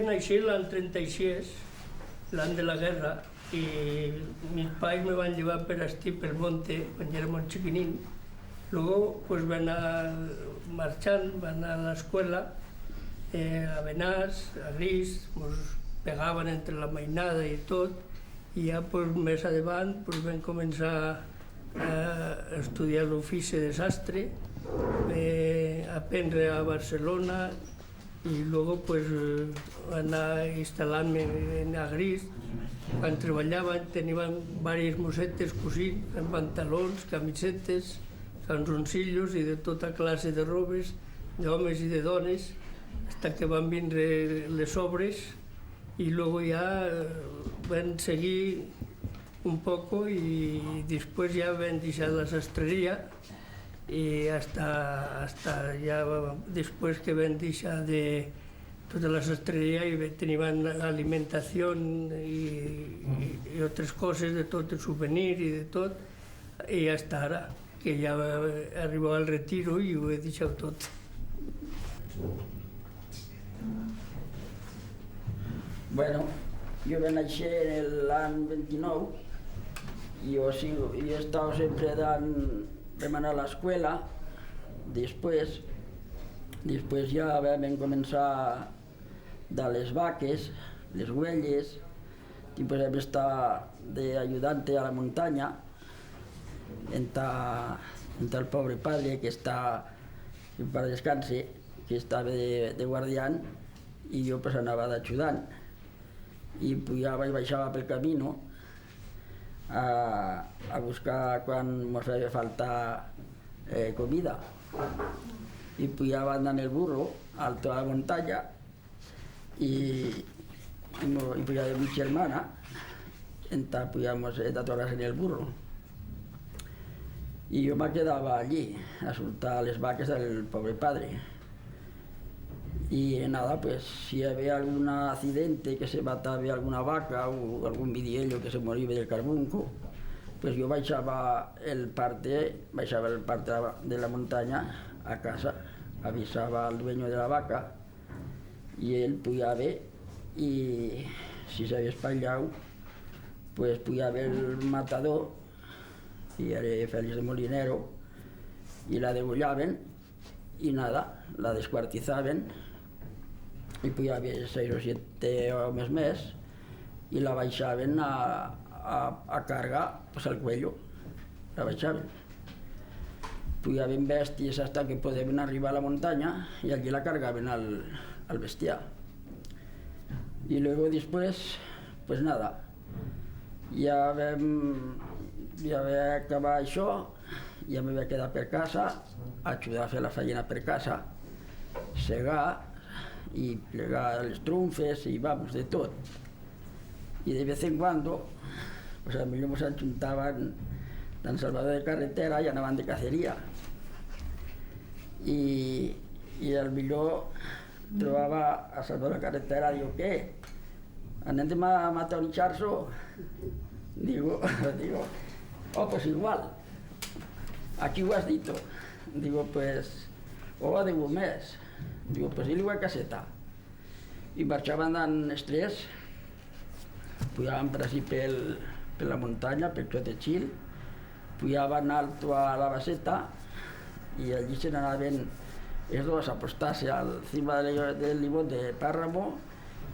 vaig néixer l'any 36, l'any de la guerra, i mis pares me van llevar per estir pel monte quan era molt chiquinín. Luego pues van a marchar, van a la escuela, a Benàs, a Gris, nos pegaven entre la mainada i tot, i ja pues, més endavant pues, vam començar a estudiar l'ofici de sastre, aprendre a Barcelona i luego pues, anar instal·lant-me a Gris. Quan treballaven teníem diverses mosetes cosint, amb pantalons, camisetes, canzoncillos i de tota classe de robes, d'homes i de dones, fins que van vindre les obres i luego ja van seguir un poco i després ja vam deixar la sastreria i hasta ja després que vam deixar de tota la sastreria i teníem alimentació i altres coses, de tot, de souvenir i de tot, i hasta ara, que ja arribava al retiro i ho he deixat tot. Bueno, jo vaig néixer l'any 29 i jo he estat sempre d'anar a l'escola. Després ja vam començar de les vaques, les ovelles, després vam estar d'ajudante a la muntanya entre el pobre padre que està, que per descanse, que estava de guardián i jo pues anava d'ajudant. I pujava i baixava pel camino a buscar quan ens feia falta comida. I pujava andant el burro alto a la muntanya i pujava mi germana, entonces pujamos de horas en el burro. I jo me quedava allí a soltar les vaques del pobre padre. Y nada, pues si había algún accidente, que se mataba alguna vaca o algún vidiello que se moría del carbunco, pues yo baixava el parte de la montaña a casa, avisaba al dueño de la vaca y él pujava y si se había espallado, pues pujava el matador, y era Félix de Molinero, y la degollaven y nada, la descuartizaven i pujava 6 o 7 homes més i la baixaven a cargar pues, al cuello, la baixaven. Pujaven bèsties hasta que podien arribar a la muntanya i allí la cargaven al bestiar. Y luego después, pues nada, ja vam acabar això, ja me vaig quedar per casa, ajudar a fer la feina per casa, segar y plegar les trunfes y vamos, de tot. Y de vez en cuando, pues a millor nos ajuntaven d'en Salvador de carretera i anaven de caceria. I al millor trobava a Salvador de carretera, diu, què? Anem a matar un xarso? Digo, oh, pues igual, aquí ho has dit. Digo, pues, digo, més. Digo, pues i-li a caseta. I marxaven en estrès, pujaven per així per la muntanya, pel Cotechil, pujaven alto a la baseta i allí se n'anaven els dos a apostar-se al cima del limón de Párramo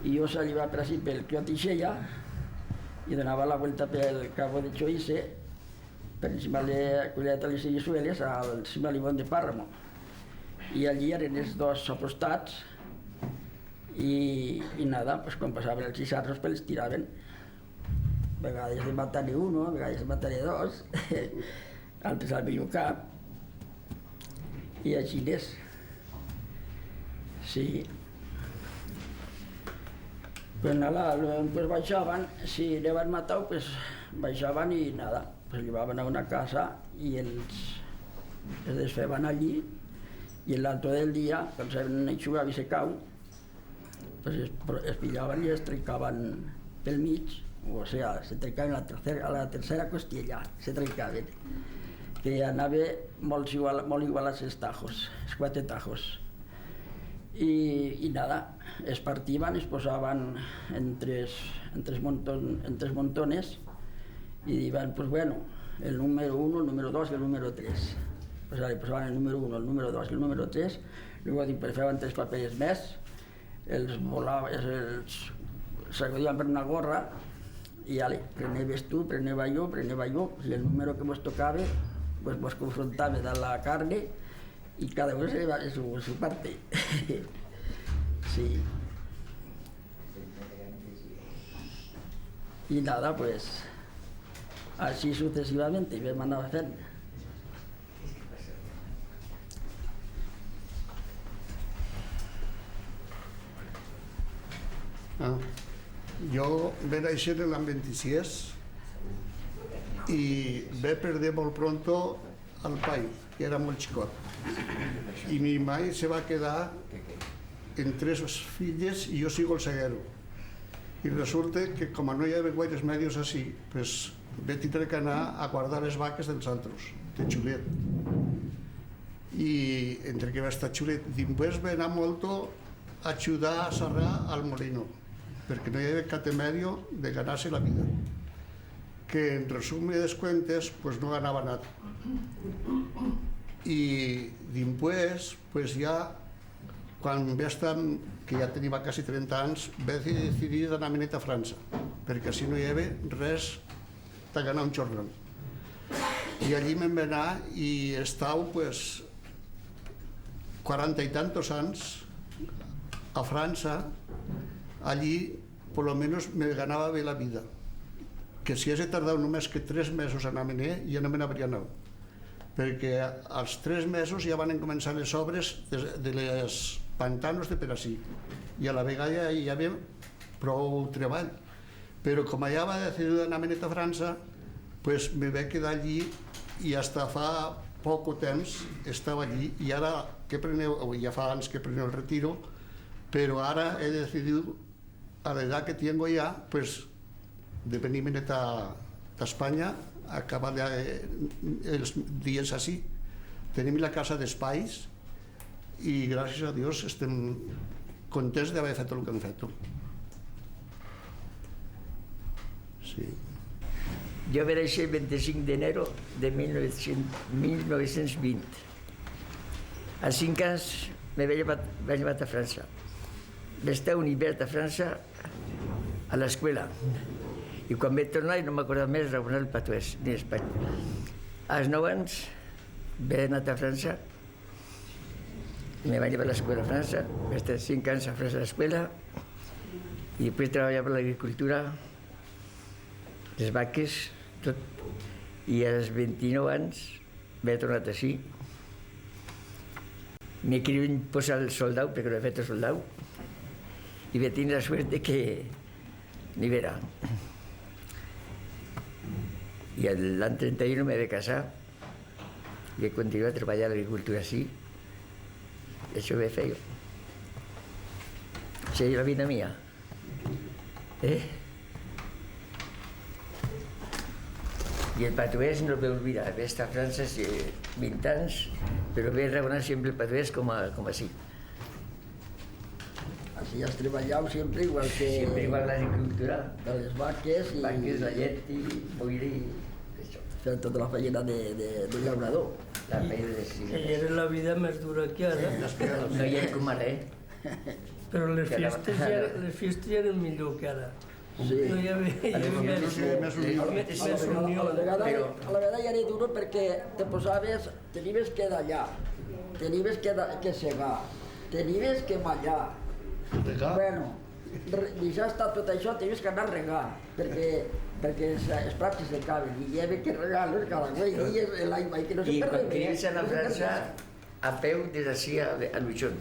i jo s'allibava per així pel Cotixella i donava la vuelta pel Cabo de Choice per encima de Colleta de les Illisueles al cima del limón de Párramo. I allí eren els dos apostats i nada, pues quan passaven els xixarros pues els tiraven. A vegades de matar-ne uno, a vegades de matar-ne dos, altres al millor cap. I així és. Sí. Pues nada, pues baixaven, si anaven matar, pues baixaven i nada, pues llevaven a una casa i els desfeven allí. I l'altre del dia, quan saben eixugar i se cau, es pillaven i es trencaven pel mig, o sigui, se trencaven a la tercera costella, se trencaven, que anava molt igualats els tajos, els 4 tajos. i nada, es partiven, es posaven en tres montones i diuen, pues bueno, el número 1, el número 2 i el número 3. Pues ara posaven el número 1, el número 2 i el número 3, després feien 3 papers més, els volaven, els sacudien per una gorra i ale, preneves tu, preneva jo, i el número que vos tocava pues vos confrontava de la carne y cada uno se lleva su parte. Sí. Y nada, pues así sucesivamente, y me mandaba a hacer. Jo vaig néixer en l'any 26 i vaig perdre molt pronto al pai, que era molt xicot. I mi mare se va quedar en 3 filles i jo sigo el ceguero. I resulta que com no hi havia gaires medis així, pues, vaig tindre que anar a guardar les vaques dels altres, de xulet. I entre que va estar xulet, després va anar molt a ajudar a serrar al molino, perquè no hi havia cap medio de ganar-se la vida. Que en resum de cuentes, pues no ganava nada. I després, pues ja, quan vaig estar, que ja tenia quasi 30 anys, vaig decidir d'anar-me'n a França, perquè així no hi havia res de ganar un jornal. I allí me'n vaig anar i estava, pues, 40 i tantos anys a França. Allí, por lo menos, me ganava bé la vida. Que si hagués tardat només que 3 mesos a anar-me'n, ja no me n'hauria anat. Perquè als 3 mesos ja van començar les obres de les pantanos de Perací. I a la vegada hi havia prou treball. Però com ja va decidir anar-me'n a França, pues me vaig quedar allí i fins fa poc temps estava allí. I ara, ja fa anys que preneu el retiro, però ara he decidit, a l'edat que tengo ja, pues, de venir-me'n a Espanya, acabar els dies així. Tenim la casa d'espais i gràcies a Dios estem contents d'haver fet el que hem fet. Sí. Jo vaig néixer el 25 d'enero de 1920. A 5 anys me vaig llevar a França. Vaig estar un hivern a França a l'escola. I quan vaig tornar, no m'acordava més de el patuès, ni l'Espanya. Als 9 anys vaig anar a França, me vaig llevar a l'escola a França, vaig estar 5 anys a França a l'escola, i després treballava per l'agricultura, les vaques, tot. I als 29 anys vaig tornar així. Me queríem posar el soldau, perquè no he fet el soldau, i vaig tenir la sort que n'hi vera. I l'any 31 me vaig casar i he continuat a treballar a l'agricultura així. Això ho vaig fer jo. Això és la vida mia. I el patuès no el vaig oblidar. Vaig estar a França 20 anys, però vaig reconocer sempre el patuès com així. Así has trabajado siempre igual que... Siempre igual la agricultura. De les vaques i... Vaques, la llet i boira i això. Fent tota la feina de llaurador. La feina de sí. I era la vida més dura que ara. No hi ha com ara, Però les festes ja eren millor que ara. Sí. No hi havia més unió. A la vegada ja era duro perquè te posaves, tenies que dallar, tenies que segar, tenies que mallar. Bueno, i ja està tot això, tenies que anar a regar, perquè els prats se secaven i hi havia que regar-los cada dia l'aigua i que no se I quan perdés. queries anar a França, a peu des d'ací a Luchón.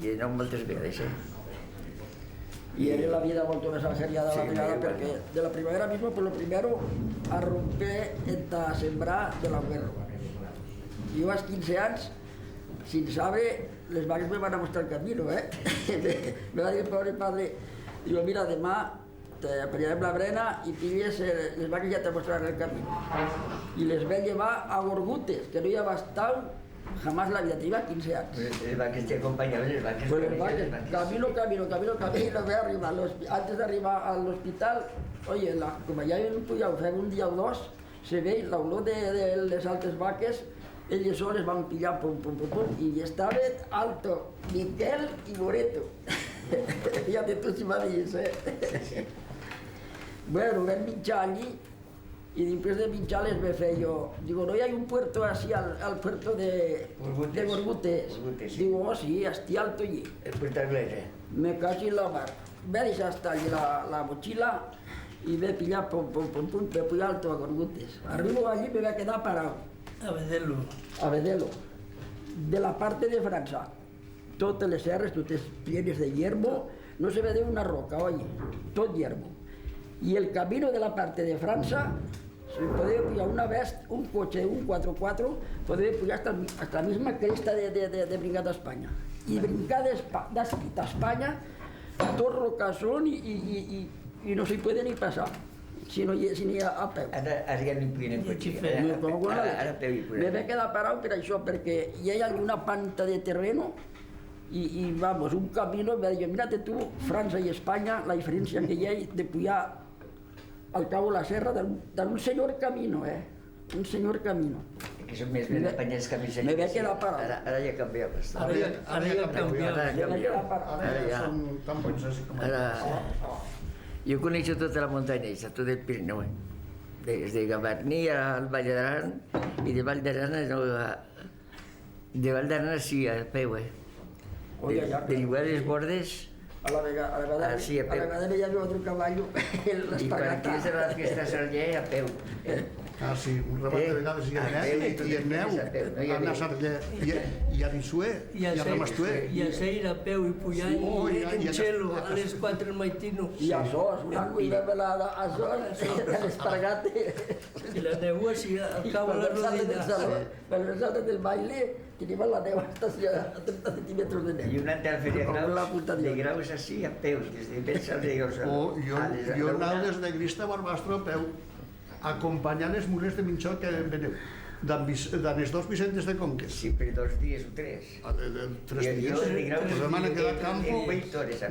I he anat moltes vegades, Y era la vida molto más aljeriada de la vegada porque de la primavera mismo, pues lo primero, a romper a sembrar de l'aguerro. Jo als 15 anys, sin saber, les vaques me van a mostrar el camino, Me va dir el pobre padre, digo, mira, demà te apanyarem la brena i pilles, les vaques ja te mostraran el camino. I les vaig llevar a Gorgutes, que no hi havia estat Jamás la vida, tenía 15 años. Les vaques te acompañaban, les vaques. Pues el vaque, camino, voy a arribar. Antes de arribar al hospital, oye, com ja hem pujat, fem un dia o dos, se ve l'olor de les altres vaques, elles soles van pillar, pum, i estava alto, Miquel i Moreto. Fíjate tu si m'ha dit, Bueno, vam mitjar allí, y después de mitjar les ve fer jo. Digo, ¿no hay un puerto así, al puerto de Borbutes? Digo, oh, sí, hasta alto allí. El puerto inglés, Me cacho en la mar. Ve a deixar hasta allí la mochila y ve a pillar, pum, ve a pillar alto a Borbutes. Arribo allí me voy a quedar parado. A Bedelo. A Bedelo. De la parte de Francia. Totes les serres, totes plenes de hierbo, no se ve de una roca, oye, tot hierbo. Y el camino de la parte de Francia, se podía pillar una vez un coche, un 4x4, podía pillar hasta la misma cresta de Brigada España. Y brincar de España, todo rocasón y no se puede ni pasar, si no hi ha a peu. Ara ja no hi podien en cotxe. Ara a peu hi podem. Me vaig quedar parat per això, perquè hi ha alguna panta de terreno y vamos, un camino, me digo, mírate tú, Francia y España, la diferencia que hay de pujar al cabo de la serra d'un senyor camino, un senyor camino. Que són més ben apanyats que més. Me vaig quedar parat. Ara ja ha canviat bastant. Ara ja ha canviat. Ara ja són tan bons com Jo coneixo tota la muntanya, tot el Pirineu. Des de Gavarní al Vall d'Aran i de Vall d'Aran de Vall d'Aran sí, a peu. Per igual les bordes. A la vegada veia jo otro caballo, I per aquí és la fiesta Sarller a peu. Ah, sí, un ramat de vegades hi ha neu, i en neu, a anar a Sarller, i a Nissué, i a Ramastué. I a Seir a peu i pujant, i en xelo, a les 4 del matino. I a Sos, a Sos, l'espargate. I la neu així, al cabo de la rodilla. Per les altres del baile, teníem la neu hasta 30 centímetros de neu. I un altre feria de graus així a peu, des de Ben Salreos. Jo anava des de Grista a Barbastro a peu, acompanyant els mulers de Minxó que veneu, dels dos Vicentes de Conques. Sí, per 2 dies o 3. 3 dies. Pues vam anar a quedar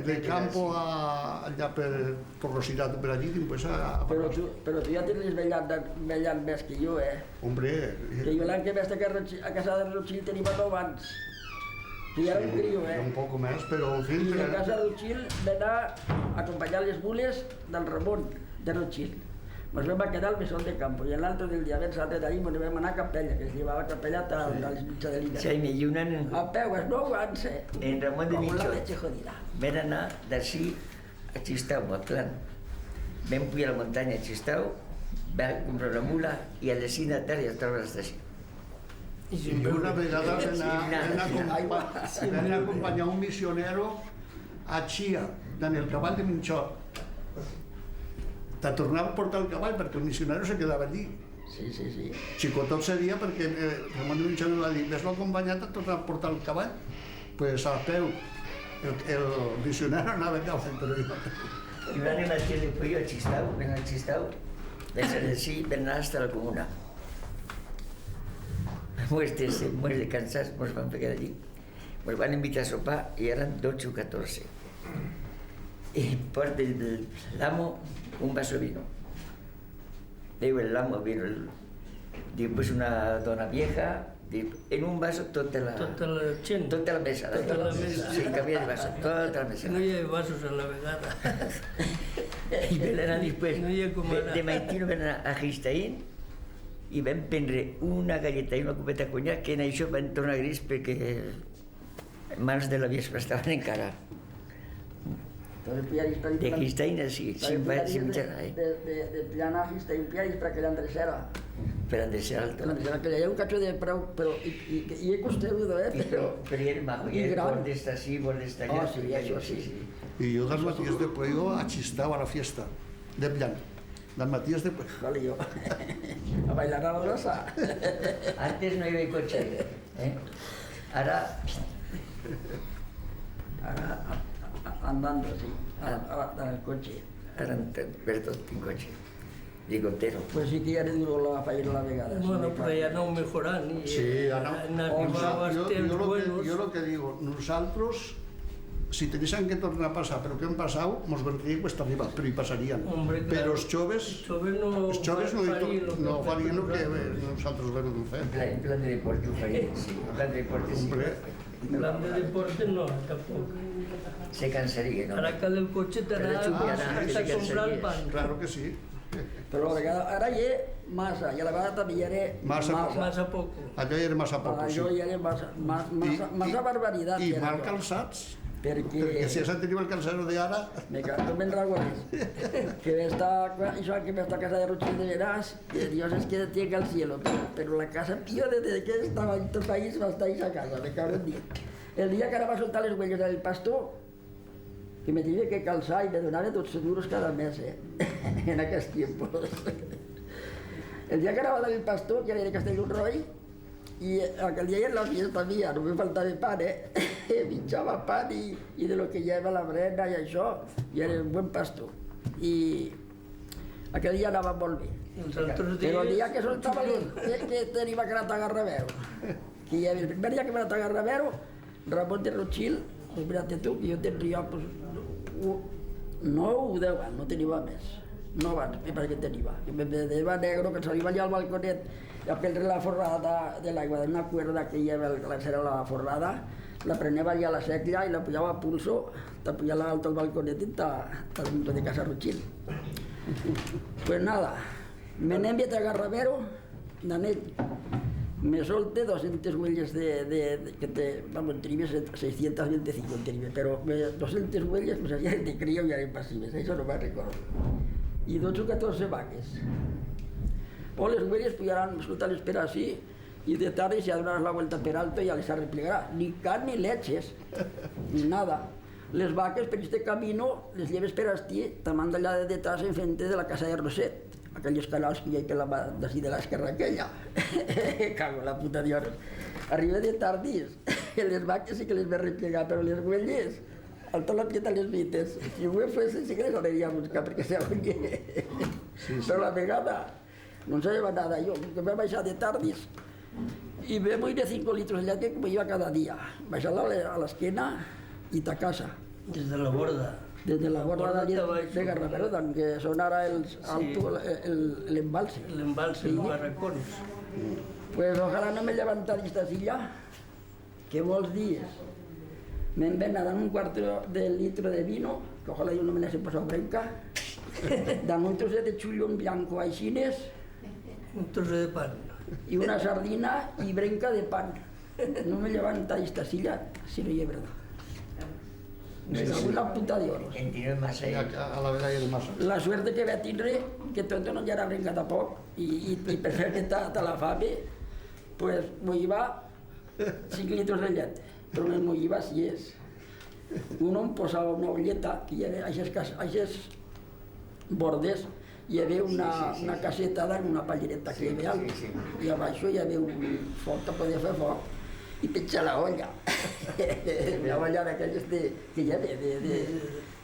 de campo allà per Rosirat, per allí, després a... Però tu ja tenies ballant més que jo, Hombre... Que jo l'any que vaig a casa de Rotxil tenia 9 anys. Que ja era un crio, Un poc més, però en fi... I a casa de Rotxil vam anar a acompanyar les mules del Ramon de Rotxil. Ens vam quedar al mesón de campo i l'altre del dia, l'altre d'ahir, ens vam anar a Capella, que es llevava a Capella a les mitja de l'illa. Jaime, i un any... A peu, els 9 anys, En Ramon de Com la Mitjó. leche jodida. Vam anar d'ací a Xistau, a Clan. Vam pujar a la muntanya a Xistau, vam comprar una mula i a les 5 de la tarda ja estava a l'estació. I una vegada vam acompanyar un missionero a Chia, en el cavall de Minxó. Te tornava a portar el cavall perquè el missionero se quedava allí. Sí. Xicotot seria perquè Ramon de Minxó va dir, ves-lo acompanyat a tornar a portar el cavall? Pues a peu. El missionero anava a cavall, però jo... I vam anar a Xilipollo, a Xistau, vam anar a Xistau, vam ser d'ací, vam anar fins a la comuna. Muerts de cansats, ens vam pegar allí. Ens van invitar a sopar i eren 12 o 14. I porta l'amo un vaso de vino. Diu el amo vino, después una dona vieja, en un vaso tota la gent. Tota la mesa. Tota la mesa. Sí, canvia de vaso, tota la mesa. No hi ha vasos a la vegada. I vam anar després, No hi ha com anar. de matí vam anar a Gistaín i vam prendre una galleta i una copeta de conyac, que en això vam tornar gris perquè mans de la vespre estaven encara. De Gistaín, sí, sin mitjana. De Plana a Gistaín, piaris per aquella endrecera. Per endreçar alto. Que hi ha un cacho de preu, però i he costerudo, Però hi era majo, hi era bord d'esta sí, bord d'esta allà. Sí, això sí. Y yo dan Matías de Pueyo a Chistau a la fiesta de Plan. Dan Matías de Pueyo. Vale, yo. A bailar a la rosa. Antes no hi havia cotxe, Ara Andando, sí, en el coche. per tot tinc cotxe. helicòptero. Pues sí que ja era duro la faena a vegades. Bueno, però ja aneu mejorant i Sí, han arribat als temps buenos. Yo lo que digo, nosotros, si tuviesen que tornar a pasar, pero que han pasado, nos vendría cuesta arriba, pero y pasarían. Hombre, claro. Pero los choves no farían lo que nosotros vemos hacer. En plan de deporte ho faria, sí. En plan de deporte sí. Hombre, En plan de deporte no, tampoc. Se cansaria, no? Ara cal el cotxe t'anà a comprar el pan. claro que sí. Però a vegades, ara hi ha massa, i a la vegada també hi ha Massa poco. Allò ja era massa poc, sí. Allò hi ha massa barbaritat. I mal calçats, perquè si has tenido el calçado de ara... Me cago en dragones. Que això que m'està a casa de Rochil de Verás, que Dios es que tiene al cielo, pero la casa yo desde que estaba en tu país va a estar esa casa, me cago en Dios. El día que ara va soltar les huellas del pastor, que me tenía que calçar y me donava 12 duros cada mes, en aquells tiempos. El día que ara va dar el pastor, ya era de Castellonroi, y aquel día era la fiesta mía, no me faltava pan, pinchava pan y de lo que lleva la brena i això, i era un buen pastor. I aquell dia anava molt bé. Però el dia que soltava que tenim que anar a Garrabero, que hi havia el primer dia que vam anar a Garrabero, Ramon de Rochil, pues mira-te tu, que jo tenia pues, 9 o 10 anys, no tenia més. 9 anys, me parece que tenia. Que me deia negro, que salía allà al balconet a prendre la forrada de l'aigua d'una cuerda que lleva la forrada, la preneva allà a la secla i la pujava a pulso, te pujava alto al balconet i te dentro de casa Rochil. Pues nada, me n'he enviat a Garrabero, nanet, me solte 200 huellas vamos, tenia 625 en tenia, però 200 huellas, pues allà de crio ja eren passives, això no me'n recordo. I 12 o 14 vaques. O les huellas pujaran, escolta, l'espera así, y de tarde se darás la vuelta per alto y ya les replegará. Ni carne ni leches, ni nada. Les vaques per este camino les lleves per asti, te manda allà de detrás enfrente de la casa de Roset, aquells canals que hi ha per la d'ací de l'esquerra aquella. Cago en la puta Dios. Arriba de tardis, les vaques sí que les ve replegar, però les huelles, alta la pieta les vites. Si ho fes, sí que les hauria a buscar perquè s'agunye. Però la vegada no se lleva nada, yo que me baixar de tardis y bebo de 5 litros de leche como iba cada día. Baixar a la esquena y a casa. Desde la borda. Desde la borda de Garrabero, que son ara l'embalse. L'embalse, els barracons. Pues ojalá no me levantara esta silla, que molts dies me'n ven a dar un cuarto de litro de vino, que ojalá yo no me les he posado brenca, dan un trocet de chullón blanco a aixines, Un trozo de pan. y una sardina y brenca de pan. No me levanta esta silla si no hi ha verdad. Me cago en la puta de oros. En tindrem massa, A la vegada era massa. La suerte que vaig tindre, que tot no hi era brenca tampoc, i per fer que te la fame, pues m'ho lleva 5 litros de llet, però no m'ho lleva 6. Uno em posava una olleta, que hi havia aquests bordes, hi havia una casetada en una pallereta que hi havia alt, i a baix hi havia un foc que podia fer foc i pitjar la olla. Una olla d'aquelles que hi havia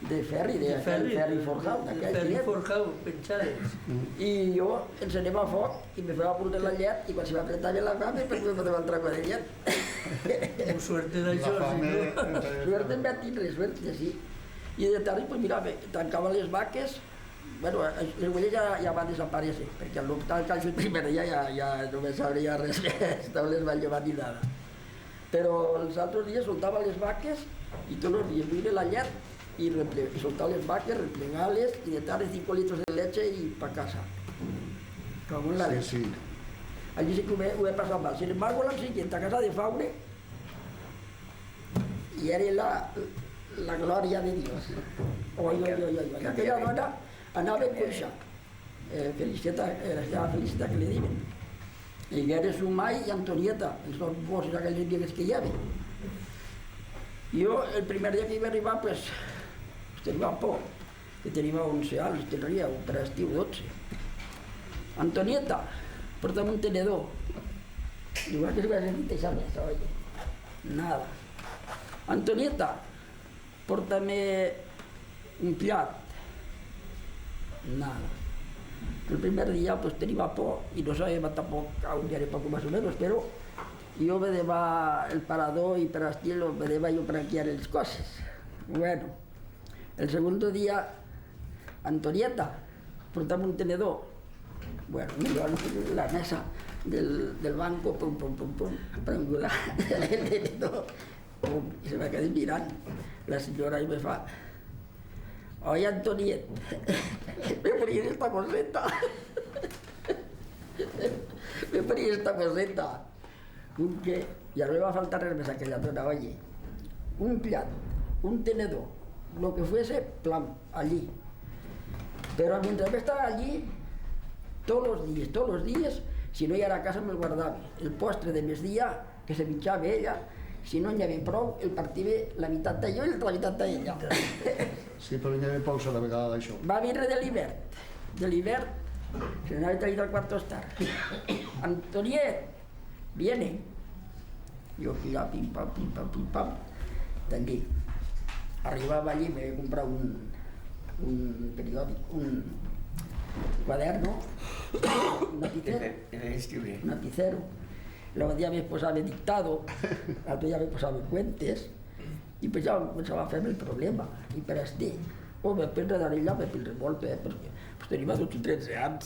de ferri, ferri forjat. Ferri forjat, penjades. I jo enceneva foc i me feia portar la llet i quan se m'apretava la fame pues me posava altra cosa de llet. Amb suerte d'això, si no... Suerte em va tindre, suerte, sí. I de tarda, pues mira, tancava les vaques. Bueno, les huelles ja van desaparèixer, perquè al l'optar que el primer dia ja no me sabria res més, no les van llevar ni nada. Però els altres dies soltava les vaques i tots els dies mire la llet i soltava les vaques, replegar-les i de tarda 5 litros de leche i pa casa. Com la leche. Allí sí que ho he passat mal. Sin embargo, l'any siguiente, a casa de Faure, i era la glòria de Dios. Oi. Aquella dona anava en coixa. Felicita, era Felicita que li diuen. I era Sumai i Antonieta, els dos bosses aquelles viegues que hi havia. Jo, el primer dia que hi va arribar, pues, tenia por, que tenia 11 anys, tenia un per estiu 12. Antonieta, porta'm un tenedor. Igual que si hubiera sentit esa mesa, oye. Nada. Antonieta, pórtame un plat. Nada. El primer día pues tenía por y no sabía tampoco un diario poco más o menos, pero yo me deba el parador y para estilo me deba yo branquear las cosas. Bueno, el segundo día, Antonieta, portamos un tenedor. Bueno, me llevaron la mesa del banco, pum, prengo el tenedor, pum, y se me quedé mirando. La señora y me fa, oye, Antonieta, me ponía esta coseta. Me ponía esta coseta. Un que, ya no me va a faltar res més a aquella dona, oye, un plat, un tenedor, lo que fuese, plan, allí. Pero mientras estaba allí, todos los días, si no hi era a casa me'l guardava. El postre de migdia, que se menjava ella, si no n'hi havia prou, el partia la meitat de jo i la meitat d'ella. Sí, però n'hi havia pocs a la vegada d'això. Va vindre de l'hivern, se n'havia traído al cuarto estar. Antoniet, viene. Yo fui a pim pam, allí. Arribava allí, me vaig comprar un periòdic, un quaderno, un lapicero. Luego día me posava dictado, l'altre dia me posava cuentes, i pues ja començava a fer-me el problema. I per este, me pensa d'allà, me pensa molt, perquè pues tenia 12 o 13 anys.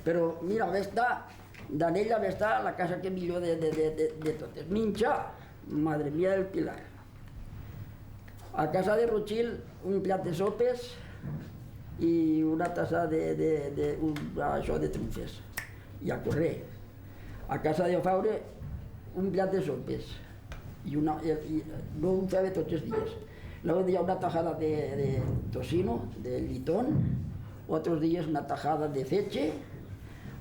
Però mira, d'anella està la casa que millor de totes. Menjar, madre mía del Pilar. A casa de Rochil, un plat de sopes i una tassa de trufes. I a correr. A casa de Faure, un plat de sopes. No ho feia tots els dies. Luego hi ha una tajada de tocino, de litón, otros días una tajada de ceche,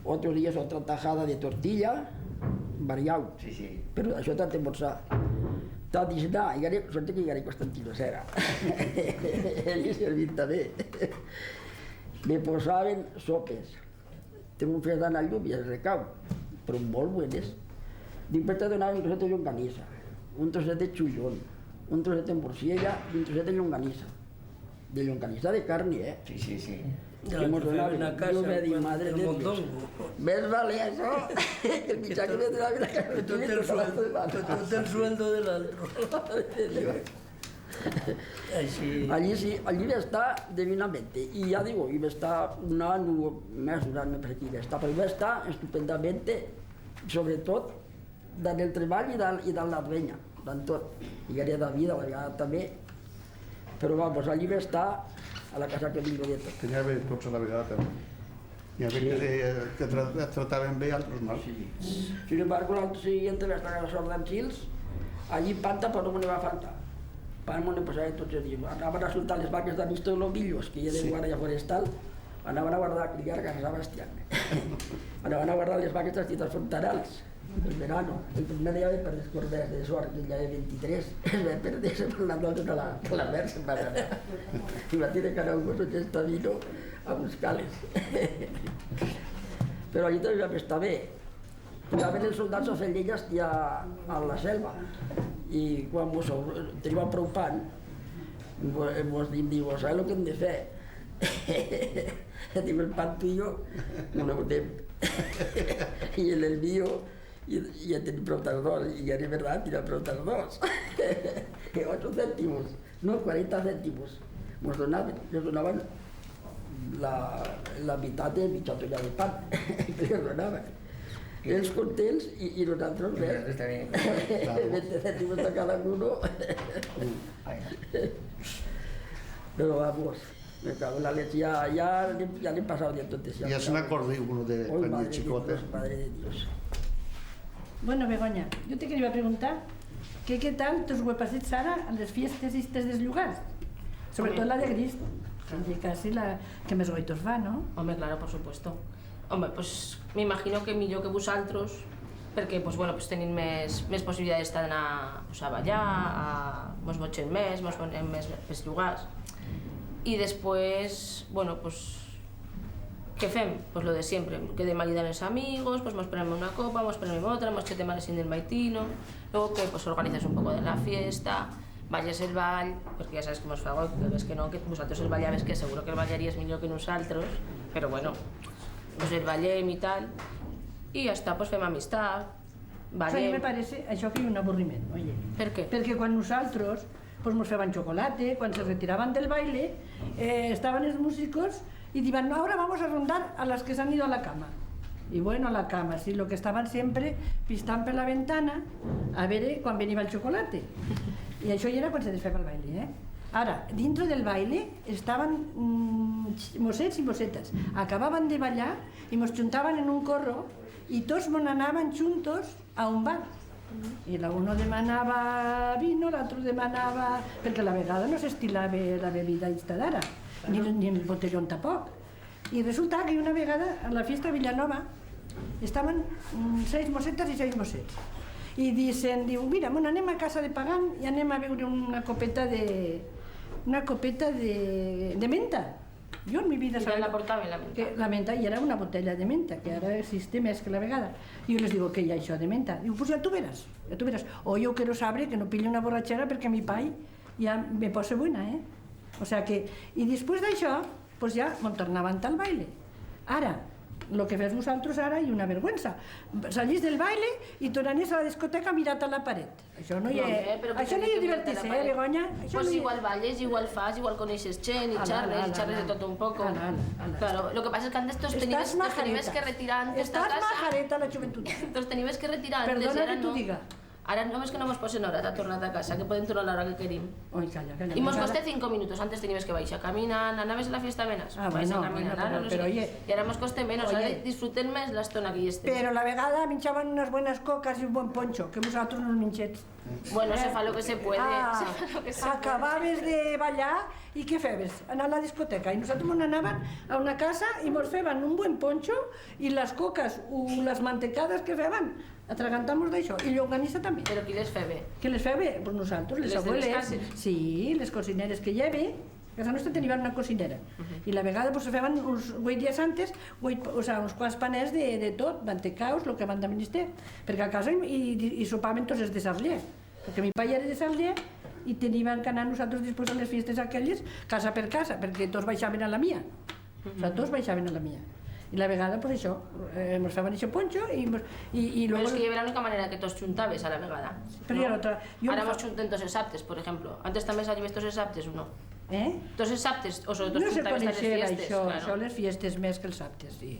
otros días otra tajada de tortilla, variado. Sí. Però això t'ha d'embolsar. T'ha d'isnar, sort que hi ha Constantino Sera. Ell servit també. Me posaven sopes. Trufes d'anar al llum i el recau, però molt buenes. Després te donaven un trosset de llonganissa, un trosset de xullón, un trosset de morcilla i un trosset de llonganissa. De llonganissa de carne, Sí. Que mos donaven. Jo me dic, madre de Dios. Més vale això que el mitjà que me donaven a casa. Tot el sueldo de l'altre. Allí va estar divinamente. Y ya digo, iba a estar un año más, me parece que iba a estar, pero iba a estar estupendamente, sobre todo, en el treball i de la reina, en tot. I era de vida, la vegada també. Però vamos, allí va estar a la casa que vingo de tot. Tenia bé tots a la vegada també. Hi havia que trataven bé altres mal. Sin embargo, l'any siguiente va estar a la Sort d'Ansils, allí panta, però no me va faltar. Pan me pasava tots els dies. Anaven a soltar les vaques de Nisto de Lomillos, que hi ha de guàrdia forestal, anaven a guardar a criar a Casa Sebastián. Anaven a guardar les vaques dels fontanals, el verano. El primer dia per les cordes de sort, que ja de 23, es va perder per la noche de la mer, se'n va anar. I va tirar cada un gos de vino a buscar-les. Però allí també vam estar bé. Anaven els soldats a fer llenyes a la selva. I quan teníem prou pan, ens diu, ¿sabes lo que hem de fer? Diu, el pan tuyo no lo tenim. I el mío ja tenim prou dels dos, i era veritat, tenim prou dels dos. 8 cèntimos, no, 40 cèntimos. Ens donaven la meitat de mitja tolla de pan que ens donaven. Ells contents i nosaltres res. 20 cèntimos de cada uno. Però vamos, me cago en la leche, ya le he pasado de totes. Ja se n'acorda uno de quan era xicota. Madre de Dios. Bueno, Begoña, yo te quería preguntar ¿qué tal tus pasado, Sara, en las fiestas estos dels llugars? Sobre todo la de Gris, que casi la que més goitos va, ¿no? Hombre, claro, por supuesto. Hombre, pues me imagino que millor que vosaltres, perquè pues, bueno, pues, tenim més possibilitats d'anar pues, a ballar, mos motxem més, mos ponem més llugars. I després, bueno, pues, què fem? Pues lo de siempre, quedem allí amb els amigos, pues mos prenem una copa, mos prenem otra, mos xetem a les 5 del maitino, luego que pues organizas un poco de la fiesta, balles el ball, perquè ja sabes que mos fa goig, que ves que no, que vosaltres el ballaves, que seguro que el ballaries millor que nosaltres, però bueno, pues el ballem i tal, i ja està, pues fem amistat, O sigui, ballem. me parece això que hi ha un avorriment, oye. Per què? Perquè quan nosaltres pues nos feban chocolate, quan se retiraban del baile, estaban els músicos y diban, no, ahora vamos a rondar a las que se han ido a la cama. Y bueno, a la cama, sí, lo que estaban siempre pistant per la ventana a veure quan venia el chocolate. I això ja era quan se desfeia el baile, Ara, dintre del baile estaven mossets i mossetes. Acabaven de ballar i mos juntaven en un corro i tots mos anaven juntos a un bar. I uno demanava vino, l'altre demanava... Perquè a la vegada no s'estilava la bebida d'ara, ni el botellón tampoc. I resulta que una vegada a la fiesta de Villanova estaven 6 mossetes i 6 mossets. I diu, mira, anem a casa de Pagán i anem a beure una copeta de menta. Jo en mi vida I la portaven, la menta? La menta, i era una botella de menta, que ara existe més que la vegada. I jo les digo, què hi ha això de menta? Diu, pues ja tu veràs. O jo quiero saber que no pilli una borratxera perquè mi pai ja me posa buena, O sea que, i després d'això, pues ja me'n tornaven al baile. Ara, el que fes vosaltres ara hi ha una vergüenza. Salís del baile i tornaràs a la discoteca mirat a la paret. Això no hi ha... Això no hi ha divertir-se, Begoña? Pues igual balles, igual fas, igual coneixes gent i xarres de tot un poco. Claro, lo que pasa es que antes tos tenives que retirar antes de casa. Estàs majareta, la joventut. Tos tenives que retirar antes. Perdona que t'ho diga. Ara no és que no mos posen hora de tornar a casa, que podem tornar a l'hora que querim. Oi, calla. I mos costa 5 minutos, antes tenies que baixar caminant, anaves a la fiesta menos. Bueno, pero oye... Y ahora mos costa menos, ahora disfruten més l'estona que hi estem. Pero a la vegada minxaven unas buenas cocas y un buen poncho, que vosaltres no minxets. Bueno, se fa lo que se puede. Acabaves de ballar i què feves? Anar a la discoteca. I nosaltres mos anàvem a una casa i mos feien un buen poncho i les coques o les mantecades que feien, atragantamos d'això. I llonganissa també. Però qui les feia? Qui les feia? Pues nosaltres, les abueles. Sí, les cocineres que hi havia. A casa nostra teníem una cocinera. I la vegada pues, se feien uns 8 dies antes, uns quants paners de tot, mantecaus, el que van de minister. Perquè a casa i sopaven tots els de Sarlier. Perquè mi pare era de Sarlier i teníem que anar nosaltres després a les fiestes aquelles, casa per casa, perquè tots baixaven a la mia. O sigui, tots baixaven a la mia. I la vegada, pues això, ens feien això poncho i luego... Però és que hi havia l'única manera que tots juntaves a la vegada. Però hi ha l'altra... Ara mos junten tots els saptes, per exemple. Antes també s'allives tots els saptes o no? Tots els saptes, o sobretot juntaves a les fiestes? No això, les fiestes més que els saptes, sí.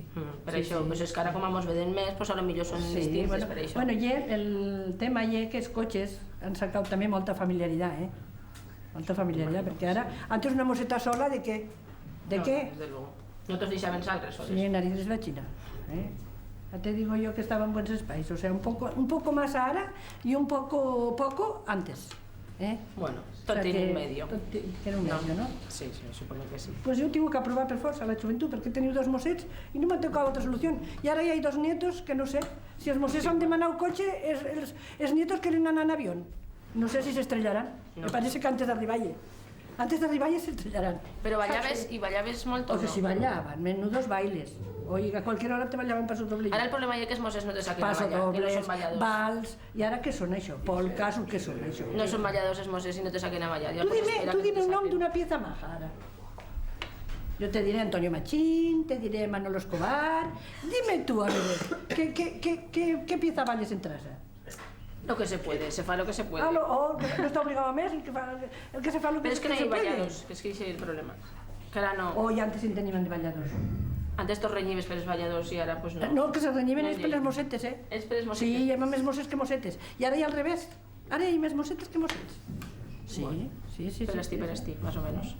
Per això, és que ara com mos veden més, pues ara millor són distintes per això. Bueno, el tema és que els cotxes han sacat també molta familiaritat, molta familiaritat, perquè ara, antes una mosseta sola, de què? De què? Desde luego. No todos deixaven saltres soles. Sí, narices la China. Ya te digo yo que estaba en buenos espacios, o sea, un poco más ahora y un poco antes. Bueno, tot tiene un medio. Tot tiene un medio, ¿no? Sí, supongo que sí. Pues yo tengo que aprobar per força la joventut, perquè he tenido 2 mossets i no m'ha tocat altra solució. I ara ja hi ha 2 nietos que no sé, si els mossets han demanat cotxe, els nietos quieren anar en avió. No sé si s'estrellaran. Me parece que antes d'arribar allí. Antes d'arribar allí s'estrellaran. Però ballaves molt o no? O que si ballaban, menudos bailes. Oye, a cualquier hora te ballaban paso doble. Ara el problema és que els mossets no te saquen a paso ballar, que no dobles, són balladors. vals... I ara què són això? Polcas o què són això? No són balladors els mossets i no te saquen a ballar. Tu dime un nom d'una pieza maja, ara. Yo te diré Antonio Machín, te diré Manolo Escobar... Dime tú, a ver, ¿qué pieza balles en traza? Lo que se puede, se fa lo que se puede. No està obligado a més, el que se fa lo que se puede. Però és que no hi ha balladors, que és que això és el problema. Que ara no... O ja antes en teníem de balladors. Antes tots renyives per els balladors i ara pues no. No, que se renyiven és per les mossetes, És per les mossetes? Sí, hi ha més mosses que mossetes. I ara hi ha al revés. Ara hi ha més mossetes que mossets. Sí. Per estir, más o menos.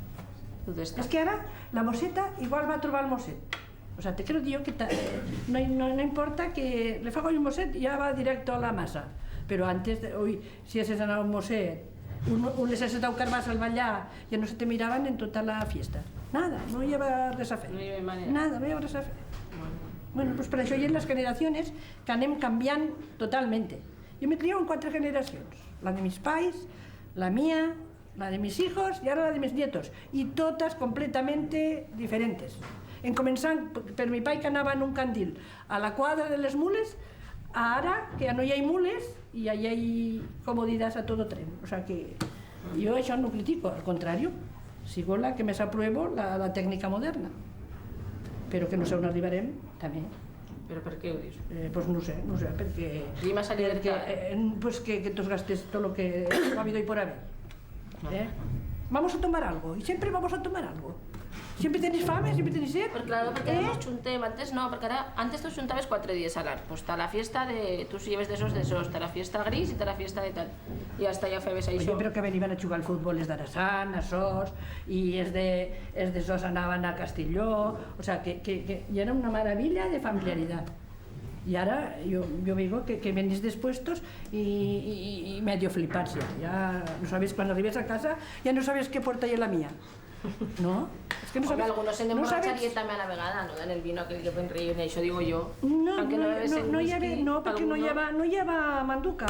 És que ara la mosseta igual va trobar el mosset. O sea, te quiero dir que no importa que le fago un mosset i ja va directo a la massa. Però antes, si haces anar un mosset, les has estado carvas al ballar, ja no se te miraven en tota la fiesta. Nada, no hi havia res a fer. No hi havia manera. Nada, no hi havia res a fer. Bueno, pues per això hi ha les generacions que anem canviant totalment. Jo me criado en 4 generacions. La de mis pais, la mía, la de mis hijos y ahora la de mis nietos. Y totes completamente diferentes. En començant per mi pai que anava en un candil a la quadra de les mules, ara que ja no hi ha mules i ja hi ha comoditats a tot tren. O sea que jo això no critico, al contrario, sigo la que més apruebo la tècnica moderna. però que no sé on arribarem, també. Però per què ho dius? Pues no sé, perquè... I massa libertad. Pues que te gastes todo lo que ha habido y por haber. Vamos a tomar algo, y siempre vamos a tomar algo. Siempre tenéis fame, siempre tenéis sed. Pues claro, perquè ara nos juntem, antes no, perquè ara, antes tu juntaves 4 dies a l'any, pues està la fiesta de, tu si lleves d'esos, està la fiesta gris i està la fiesta de tal, i hasta ja feies això. Oye, però que veniven a jugar al futbol els d'Arasan, a Sos, i els de Sos anaven a Castelló, o sea, que era una maravilla de familiaridad. Y ahora yo digo que venís dispuestos y medio fliparse. Ya no sabéis, cuando arribes a casa, ya no sabes qué puerta hay en la mía. No? Es que no sabes. Algunos se emborracharían también a la vegada, no dan el vino aquel que pueden reír, eso digo yo. No, porque no lleva manduca,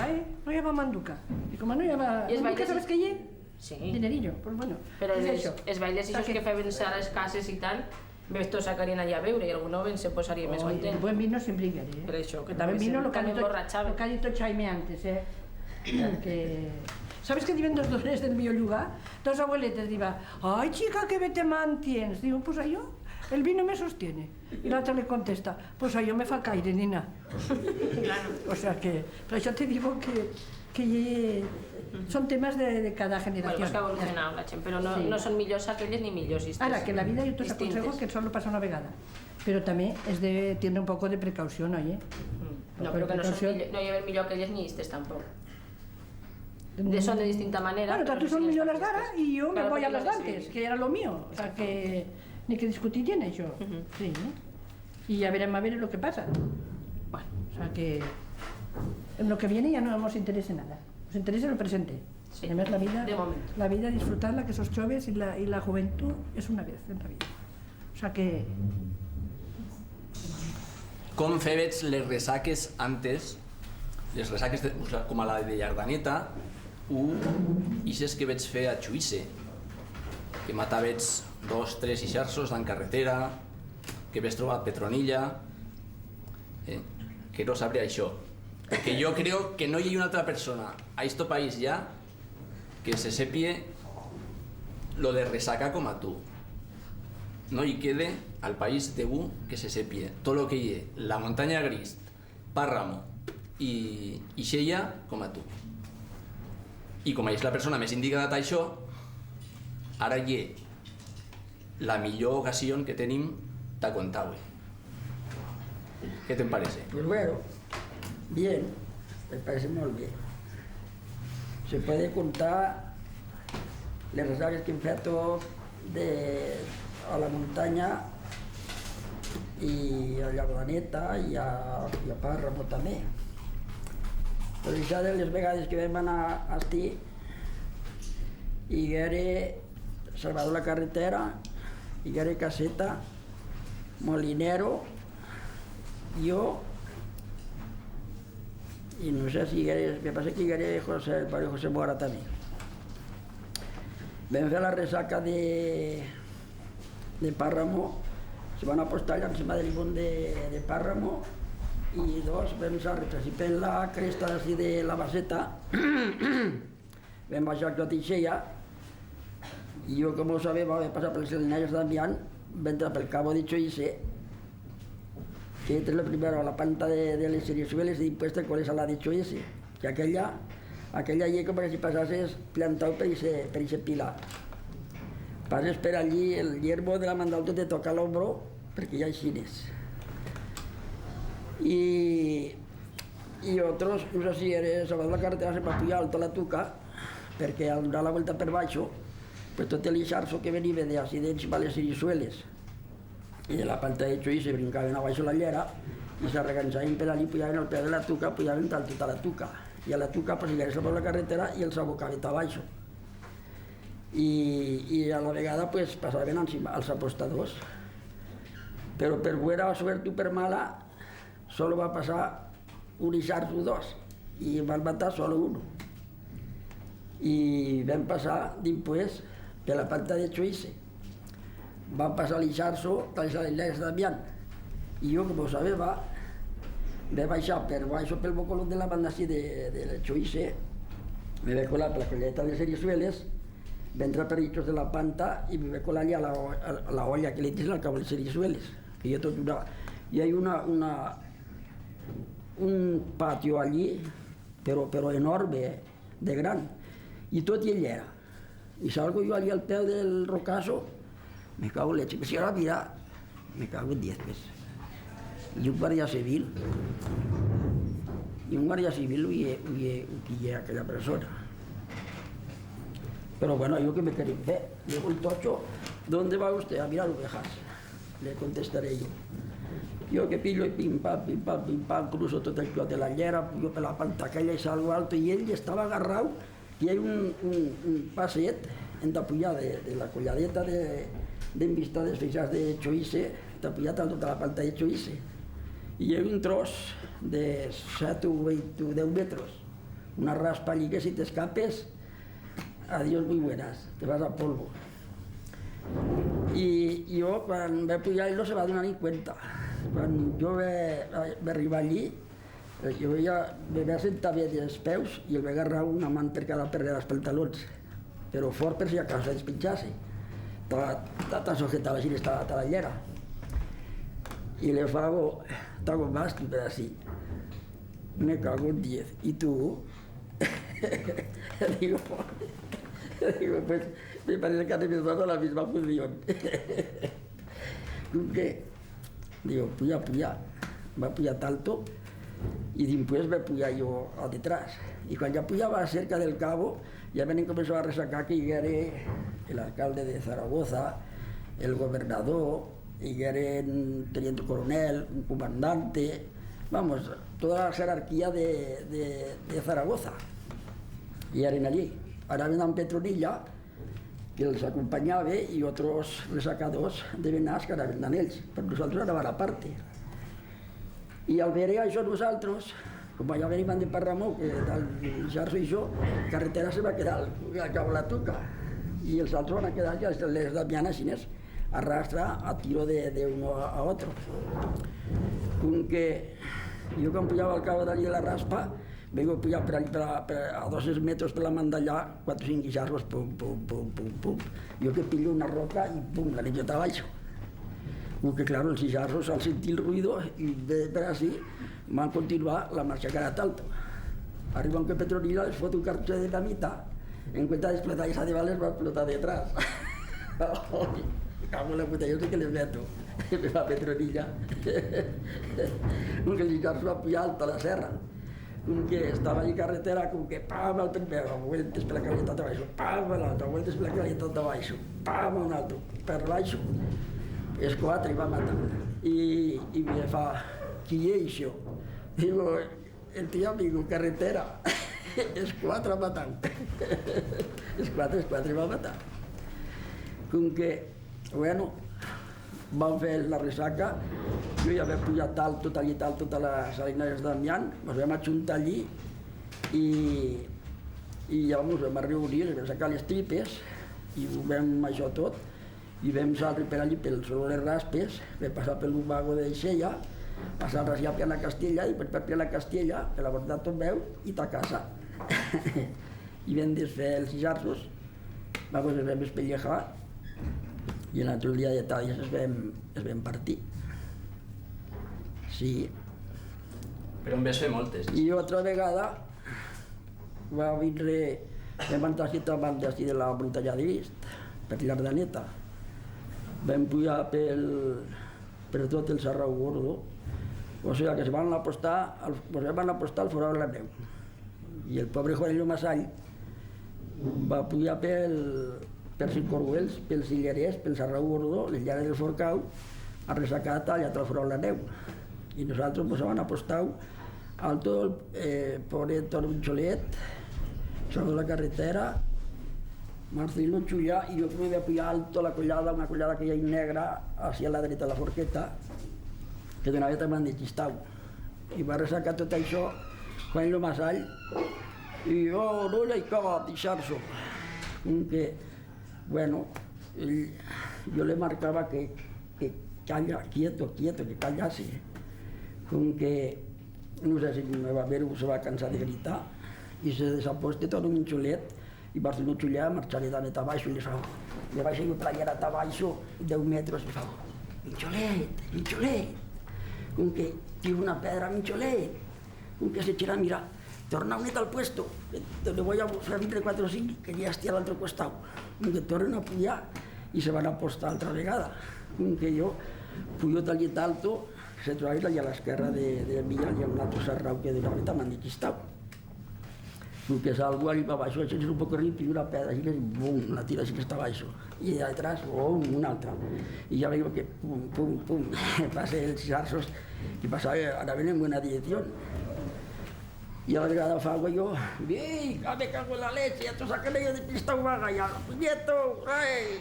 No lleva manduca. Y como no lleva manduca, ¿sabes qué lleva? Sí. Dinerillo, pues bueno. Però els bailes que feien a les cases i tal, ves tots sacarien allà a veure i algú no se posaria més content. Buen vino siempre ingerir. Per això, que también vino lo que emborratxava. ha dicho Jaime antes, Porque... ¿Sabes que viven dos dones del mío lugar? Dos abueletes digan, ay chica, qué vete mantienes. Digo, pues a yo, el vino me sostiene. Y la otra le contesta, pues a yo me fa caire, nina. Claro. O sea que, pero yo te digo que son temas de cada generación. Bueno, pues que ha evolucionat la gent, però no són millors aquelles ni millors istes. Ahora, que en la vida yo te aconsejo que solo pasa una vegada. Pero también es de tener un poco de precaución, oye. No, però que no lleven millor aquelles ni istes tampoc. Son de distinta manera. Bueno, tú son millor las d'ara y yo me voy a las d'antes, que era lo mío. O sea que ni que discutir tiene eso. Sí. Y ya veremos a ver lo que pasa. Bueno, o sea que en lo que viene ya no nos interesa nada. Nos interesa el presente. Sí, además la vida, de momento. La vida, disfrutarla, que sos jóvenes y la juventud es una vez en la vida. O sea que... Com fèvets les ressaques antes, les ressaques com a la de Llardaneta, ixes que vaig fer a Xuïsse, que matavets 2, 3 ixarsos en carretera, que ves trobat Petronilla, que no sabria això. Perquè jo creo que no hi ha una altra persona a este país ja que se sepie lo de ressaca com a tu. No hi quede al país d'Egu que se sepie tot lo que hi ha, la muntanya gris, Párramo i Xella com a tu. I com és la persona més indicada d'això, ara hi ha la millor ocasió que tenim de contar-ho. ¿Qué te parece? Pues bueno, bien, me parece muy bien. Se puede contar las resaques que he hecho a la montaña y a Llardaneta y a Párramo també. Però això de les vegades que vam anar a Esti hi era Salvador la Carretera, hi era Caseta, Molinero, jo i no sé si hi era, me passa que hi era José Mora també. Vam fer la ressaca de Párramo, se van apostar allà encima del limón de Párramo i dos vam recipar la cresta així de la baseta, vam baixar tot i Xella i jo, com ho sabia, vaig passar per les Salinalles d'Amiant, vam entrar pel Cabo de Xuïsse, que és la primera, la planta de les Serisueles d'impuesta con esa la de Xuïsse, que aquella allí com si passasses plantat per aquest pilar. Passes per allí, el hierbo de la Mandalto te toca l'hombro perquè hi ha xines. Y otros, no sé si eres Salvador la Carretera, se va pujar alto a la Tuca, perquè al donar la vuelta per baixo, pues tot l'ixarso que venia de accidents a les Serisueles i de la planta de Xuïsse brincaven a baix la llera i s'arregançaven per allí, pujaven al peu de la Tuca, pujaven tal tota la Tuca. I a la Tuca pues, hi era Salvador la Carretera i els abocaven a baix. I a la vegada pues, passaven als apostadors. Però per buena suerte o per mala, solo va pasar un ixarso o dos i van matar solo uno. I vam passar després per la planta de Xuïsse. Van passar l'ixarso de les Salinalles d'Amiant. I jo, com ho sabia, vaig baixar per baixo pel bocolot de la banda així de Xuïsse, me vaig colar per la colleta de Serisueles, vaig entrar per lliços de la planta i me vaig colar allà a la olla que li tens al cabo de Serisueles, que hi ha tot hi ha un patio allí, però enorme, de gran, i tot ell era. I salgo jo allí al peu del rocasso, me cago en leche, si ahora mira, me cago en 10 pues. I un guàrdia civil, uquilla aquella persona. Pero bueno, yo que me quería ver, digo el tocho, ¿dónde va usted? A mirar ovejas, le contestaré yo. Jo que pillo i pim pam, cruzo tot el clot de la llera, pujo per la pantaquella i salgo alto, i ell estava agarrau, i hi ha un passet entapullat de la colladeta d'envistades feixats de choïsse, entapullat a tota la pantalla de choïsse. I hi ha un tros de 7 o 8 o 10 metres, una raspa allí que si t'escapes, adiós muy buenas, te vas a polvo. I jo, quan vaig pujar, ell no se va donar ni cuenta. Quan jo vaig arribar allí, jo ja me vaig sentar bé dels peus i el vaig agarrar una mà per cada perna dels pantalons, però fort per si acaso se despinxasse. Estava tan sujetada així, estava a la llera. Y le hago más que así. Me cago en 10. ¿Y tú? digo, pues me parece que han empezado la misma función. ¿Qué? Digo, puya, va a pujar alto y después me puya yo a detrás. Y cuando ya puyaba cerca del cabo, ya me comenzó a resacar que llegué el alcalde de Zaragoza, el gobernador, y era un teniente coronel, un comandante, vamos, toda la jerarquía de Zaragoza. Y eran allí. Ahora ven a Petronilla, que els acompanyava, i altres resacadors de Benàs que anaven amb ells, però nosaltres anàvem a part. I al veure això nosaltres, com ja venim de Parramó, que del Jarso i jo, carretera se va quedar al cabo de la tuca, i els altres van a quedar ja les damianes xines, arrastra a tiro de uno a otro. Con que jo quan pujava al cabo d'allí de la raspa, vengo a pujar a 200 metros per la manda allà, 4 o 5 guixarros, pum, pum, pum, pum, pum. Jo que pillo una roca i pum, la lecho abaixo. Que claro, els guixarros al sentir el ruido i per així van continuar la marxa cara alto. Arriba un que Petronila, les fot un cartucho de dinamita, en cuenta de explotar esa de bales va a explotar detrás. Cago en la puta, yo sé que les meto. Me va Petronilla. Un que el guixarro va pujar alto a la serra. Un que estava allí carretera, com que pam, al primer, vueltes per la calietat de baixo, pam, a l'altre, vueltes per la calietat de baixo, pam, a un altre, per baixo. Els 4 i va matar. I me fa, qui és això? Digo, el tío amigo, carretera. Els 4 ha matat. Els 4 i va matar. Com que, bueno, vam fer la ressaca, jo ja vaig pujar tot allí, tota la Salina de Damián, ens vam ajuntar allí i ja ens vam reunir, vam sacar les tripes i ho vam això tot i vam saltar per allí pel Soló les Raspes, vam passar pel Lumbago de Xella, passar a Rasià per la Castella i per la Castella, per la Borda Tombeu i ta casa. I vam desfer els guixarsos, ens vam espellejar i l'altre dia de talles es vam partir. Sí. Però en vas fer moltes. I altra vegada va vindre, vam entrar davant d'ací de la muntanya de Vist, per l'Ardaneta. Vam pujar per tot el Sarrau Gordo, o sigui que se van apostar al Forau de la Neu. I el pobre Juanillo Massall va pujar per Cincorruels, pels Illerers, pel Sarrau Gordo, les llanes del Forcau, a ressacar allà al Forau de la Neu. I nosaltres ens vam apostar al tot pobre Torminxolet, sobre la carretera, Marcelino Xullà, i jo que vaig pujar alto la collada, una collada que hi ha negra, hacia la dreta de la Forqueta, que donava també de Xistau. I va ressacar tot això Juanillo Massall, i jo no hi acaba de deixar-s'ho. Que, bueno, yo le marcaba que calla, quieto, que callase. Con que, no sé si me va a ver o se va a cansar de gritar, y se desaposte todo un xulet, i Barcelona Xullà marxaré de net abaixo i li fa, le vaig seguir per la llarata abaixo 10 metres i fa, Minxolet, com que tiro una pedra a Minxolet, com que se gira a mirar, torna un net al puesto, te lo voy a buscar entre 4 o 5, que ja estigui a l'altre costat, com que tornen a pujar i se van a postar altra vegada, com que jo pujo tal llit alto, se troba allà a l'esquerra de mi, hi ha un altre serrau que d'una veritat m'han dit que estava. Com que salgo allí per baix, així un poc riu, tiro una pedra, així que bum, la tiro així que està baix. I allà atrás, bum, una altra. I ja veig que pum, pum, pum, passa els xarxos i passava, anaven en buena direcció. Y a la vegada fago yo, ¡Vic, me cago en la leche! ¡Esto saca de pista vaga ya! ¡Puñeto! ¡Ay!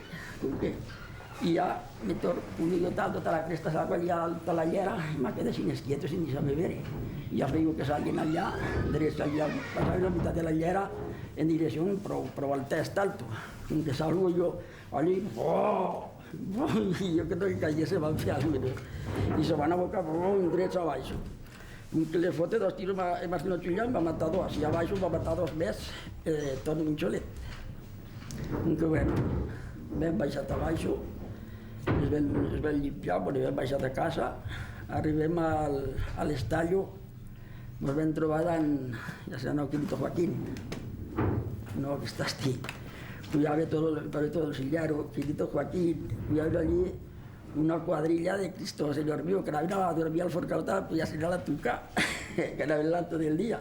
Y ya me pude yo tal, tota la cresta salgo allà a la llera i me quedé sin esquieto, sin ni saber ver. I ja veig que salien allà, derecha allà, passava la meitat de la llera en direcció prou al test alto. Com que salgo yo allí, ¡oh! I jo que no hi caia se van fiar-me. I se van a boca, drets a baix. Com que le fote 2 tiros más no xullant, va matar 2, i a baix va matar 2 més, tot un xolet. Com que bueno, vam baixat a baix, es vam llimpar, vam baixat a casa, arribem a l'estallo, ens vam trobar ja se no, Quinto Joaquín, no, que està aquí. Pujava todo el sillaro, Quinto Joaquín, pujava allí una cuadrilla de Cristo, Señor mío, que anaven a dormir al Forcalta, pues ja s'anà a tocar, que anaven l'altre del dia.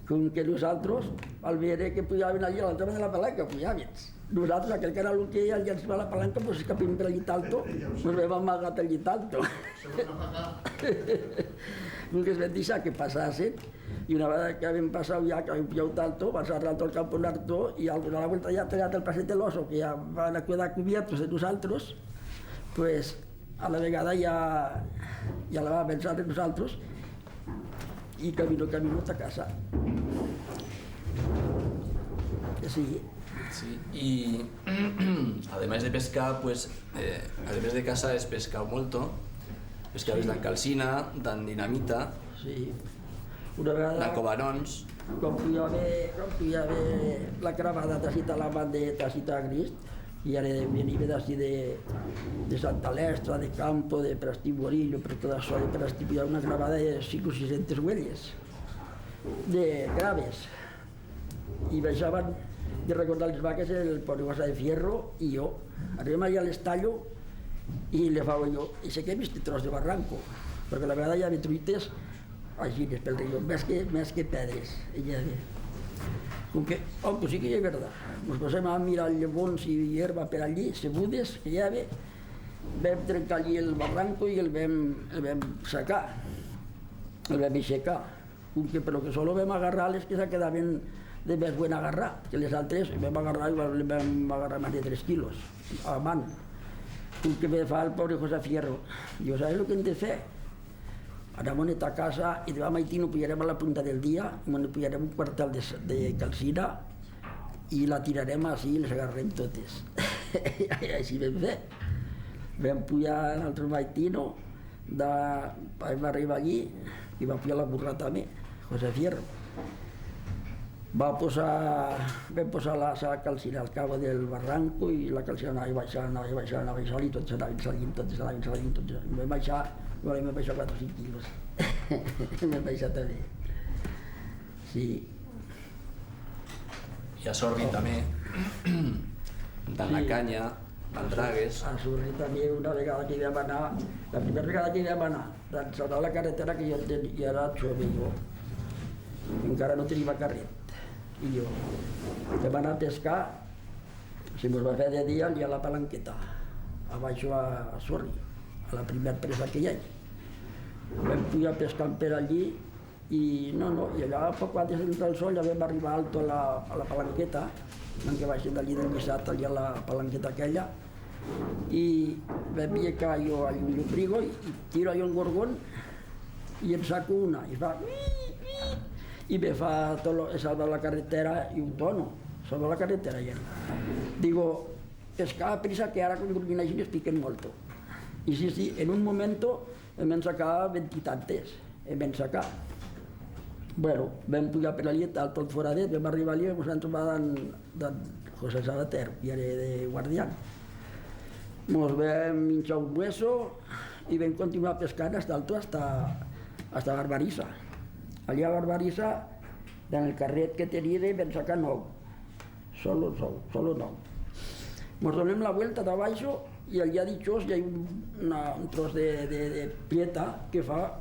Com que nosaltres, al veure que pujaven allà a l'altre de la palanca, pujaven. Nosaltres, aquell que era el que allà encima de la palanca, pues escapim per al llit alto, pues vam amagat al llit alto. Com que es vam deixar que passassen, i una vegada que vam passat ja, que vam pujat alto, vas a l'alto al campo d'Arto, i a la vuelta ja ha tallat el passet de l'oso, que ja van a quedar cubiertos de nosaltres, pues a la vegada ja la va pensar de nosaltres i camino a casa. Sí. Sí, y además de pescar, pues, además de casa, es pescado mucho. Pescabes sí. Dan calcina, dan dinamita, sí. Una vegada, dan cobarons. Quan puja haver la cravada tacita a la bandeta, tacita a Crist, i ara venia d'ací de Santa Lestra, de Campo, de Prestí Morillo, per tot això, de Prestí, hi ha una gravada de 500 o 600 huelles de graves. I baixaven de recordar les vaques el Ponegosa de Fierro i jo. Arribem allà a l'estallo i le faig jo, i sé que he vist tros de barranco, perquè a la vegada hi havia truites així pel riu, més que pedres. Com que, pues sí que és veritat, ens posem a mirar llavors i herba per allí, cebudes, que hi havia, vam trencar allí el barranco i el vam sacar, el vam aixecar, però que solo vam agarrar les que se quedaven de més buen agarrar, que les altres vam agarrar més de 3 quilos a mà. Com que me fa el pobre José Fierro, diu, ¿sabes lo que hem de fer? Anem a casa i demà matí no pujarem a la punta del dia, pujarem un quartal de calcina i la tirarem així i les agarrem totes. Així vam fer. Vam pujar l'altre matí, vam arribar allí i va pujar la burra també, José Fierro. Vam posar la calcina al cabo del barranco i la calcina anava baixant i tots anaven salint. Vam baixar 4 o 5 quilos. M'he baixat també. Sí. I a Sorri també, dan la canya, dan dragues. A Sorri també una vegada que hi vam anar, la primera vegada que hi vam anar, d'ençanar la carretera que jo tenia, era jove jo. Encara no tenia carret. I jo vam anar a pescar, si mos va fer de dia allà a la palanqueta, a baix a Sorri, a la primera presa que hi ha. Vam pujar pescant per allí i allà poc abans d'entrar el sol ja vam arribar alto a la palanqueta, en què baixem d'allí del Guissat, allà a la palanqueta aquella, i vam llecar jo allà un llobrigo i tiro allà un gorgón i em saco una i fa i me fa salvar la carretera i un tono, salvar la carretera ja. Digo, pescar a prisa que ara con culmina així es piquen molto. I sí, en un momento em van sacar 20 i tantes, em van sacar. Bueno, vam pujar per allí, tal tot foradet, vam arribar allí i ens vam trobar d'en José Sabater, i era de guardián. Mos vam hinchar un hueso i vam continuar pescant hasta Barbarissa. Allà a Barbarissa, en el carret que tenia, vam sacar 9. Solo 9. Mos donem la vuelta d'abaixo i allà dichós hi ha un tros de prieta que fa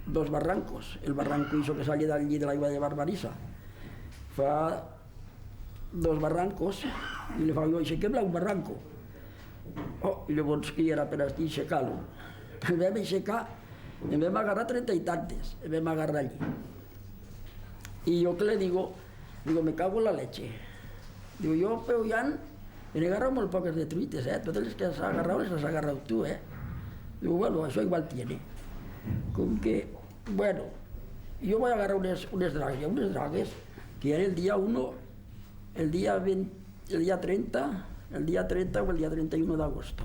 2 barrancos. El barranco hizo que sale d'allí de l'aigua de Barbarissa. Fa 2 barrancos i li fa jo, aixequem-la un barranco. Oh, i llavors qui era per aixecar-lo? El vam aixecar, em vam agarrar 30 i tantes, em vam agarrar allí. I jo que le digo, me cago en la leche. Digo, jo, però ja he agarrat molt poques de truites, totes les que has agarrat les has agarrat tu, Digo, bueno, això igual tiene. Com que, bueno, jo vaig agarrar unes dragues, que era el dia 1, el dia 30 o el dia 31 d'agosto.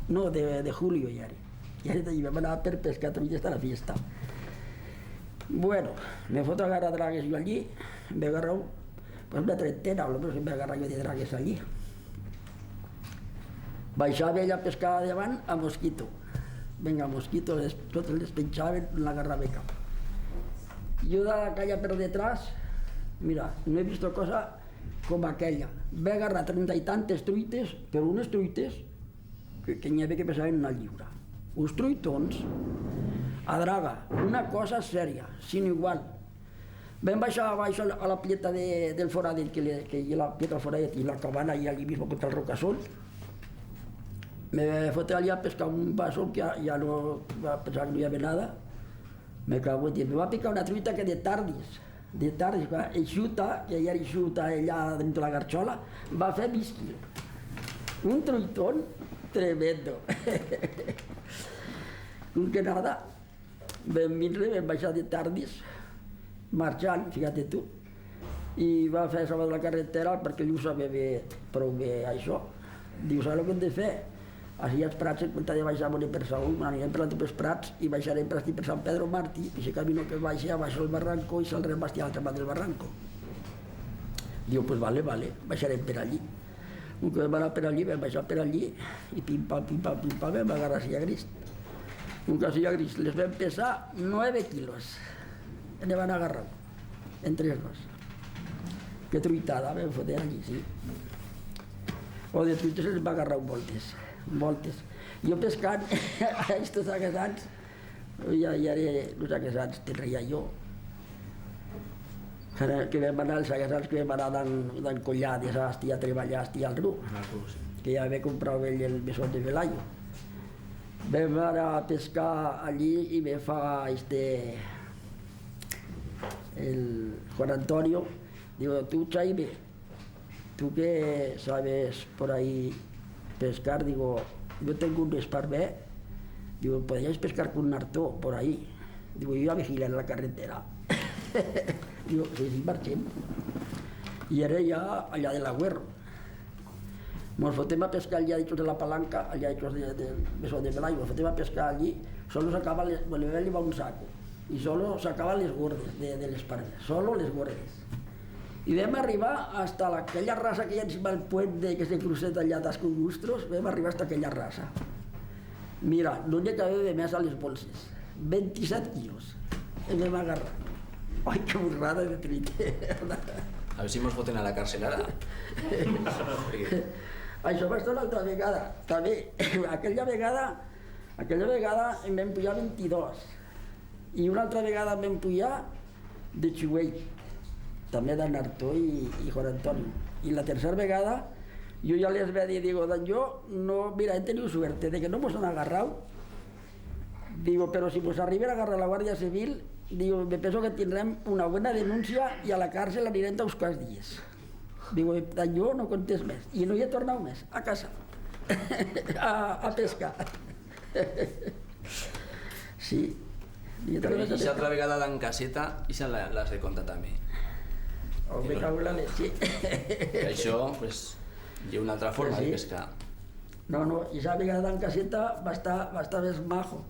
No, de julio ja era. I vam anar per pescar truites a la fiesta. Bueno, me foto a agarrar dragues jo allí, me agarrar una trentena, o almenys me agarrar jo de dragues allí. Baixava ella a pescar davant a mosquito. Venga, mosquito, totes les penjaven en la garrabeca. Jo d'aquella per detrás, mira, no he vist cosa com aquella. Va agarrar 30 i tantes truites, però unes truites que n'hi havia que pesaven una lliura. Uns truitons a draga, una cosa sèria, sin igual. Vam baixar a baix a la pieta del foradet, que hi ha la pieta del foradet i la cabana allí mismo contra el rocasol. Me foté allà a pescar un vaso que ja no va pensar que no hi havia nada. Me cago en Dios. Me va picar una truita que de tardis, eixuta, que ja era eixuta allà dentro de la garxola, va fer whisky. Un truitón tremendo. Com que nada, vam vindre, vam baixar de tardis, marxant, fíjate tu, i va fer sobre la carretera perquè ell ho sabia prou bé això. Diu, saps el que hem de fer? Així als prats, en compte de baixar per Saúl, anirem per els prats i baixarem per Sant Pedro Martí, i aquest camí que baixa, baixo el barranco i saldrem a l'altre mà del barranco. Diu, pues vale, baixarem per allí. Un que vam anar per allí, vam baixar per allí, i pim-pam, vam agarrar silla gris. Un que silla gris, les vam pesar 9 quilos. Ne van agarrar, entre els dos. Que truitada vam fotre allí, sí. O de truites les va agarrar moltes. Jo pescant a estos agassats, ja era els agassats, te'n reia jo. Que vam anar als agassats que vam anar d'encollades a treballar al Ru, que ja havia comprat ell el mesón de Velayo. Vam anar a pescar allí i me fa el Juan Antonio, digo, tú Chaime, tú que sabes por ahí pescar, digo, yo tengo un esparvé, digo, podríais pescar con un nartó por ahí. Digo, yo iba a vigilar en la carretera. Digo, sí, marxem. I era ja allà de l'Agüero. Nos fotem a pescar allà de la palanca, allà del mesón de Velayo, nos fotem a pescar allí, solo sacaba, bueno, le lleva un saco, y solo sacaba les gordes de l'esparvé, solo les gordes. I vam arribar hasta aquella rasa que hi ha encima del puente que se cruceta allà dels Congustros, vam arribar hasta aquella rasa. Mira, no n'hi cabia de més a les bolses, 27 quilos, em vam agarrar. Ai, que burrada de truita. A ver si nos foten a la cárcel ara. Això va estar una altra vegada, també. Aquella vegada em vam pujar 22 i una altra vegada em vam pujar de Xiuell, també de Nartó i Juan Antonio. I la tercera vegada jo ja les vaig dir, digo, yo no, mira, he tenido suerte de que no nos han agarrado, digo, pero si nos arriba a agarrar la Guardia Civil, digo, me penso que tindrem una buena denuncia i a la càrcel anirem d'uns quants dies. Digo, jo no contés més. I no hi he tornat més, a casa, a pescar. Sí. I aquesta altra vegada d'en caseta, i se l'has de contar també. Oh, me cago en la leche. Això, pues, hi ha una altra forma de pescar. No, i aquesta vegada d'en caseta va estar més majo.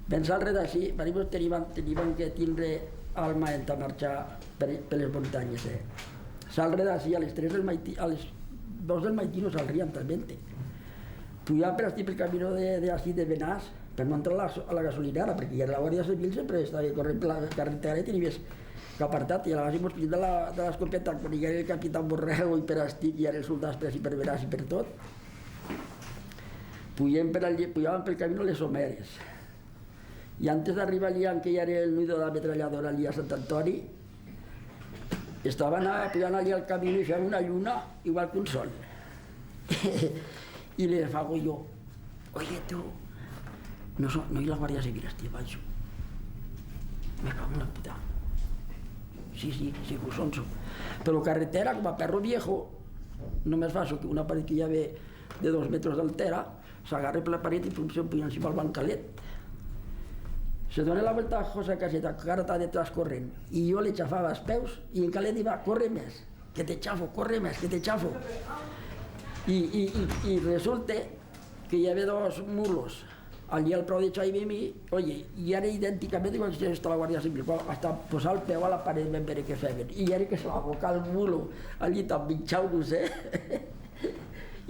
Pensar res d'així, teníem que tindre alma en marxar per les muntanyes. Sal res d'així, a les 2 del matí no saldríem talmente. pujant per el camí de Benàs, per no entrar a la gasolinera, perquè ja la Guàrdia Civil sempre estava corrent per la carretera i tenies que apartat, i a la base ens pillen de l'escopeta, quan hi era el capità Borrego i per Estic, i ara els soldats per per Benàs i per tot. Pujàvem pel camí a les Someres. I antes d'arribar allà, que ja era el nudo de la metralladora allà a Sant Antoni, estaven pujant allà al camí i feien una lluna igual que un sol. I les fago jo, oye tu, no hi la Guàrdia Civil, estic baixo. Me cago en la puta. Sí, que ho són. Però carretera, com a perro viejo, només fa que una paret que ja ve de 2 metres d'altera, s'agarra per la paret i se'n puja encima al bancalet. Se dona la vuelta a José Caseta, que ara està detrás corrent, i jo li xafava els peus i en Calet li va, corre més, que te xafo, corre més, que te xafo. I resulta que hi havia 2 mulos allí al prou de Xaime i mi, oye, i era idènticament igual que està la Guàrdia Civil, hasta posar el peu a la paret vam veure què feien, i era que se va abocar el mulo allí tan mitjau-nos,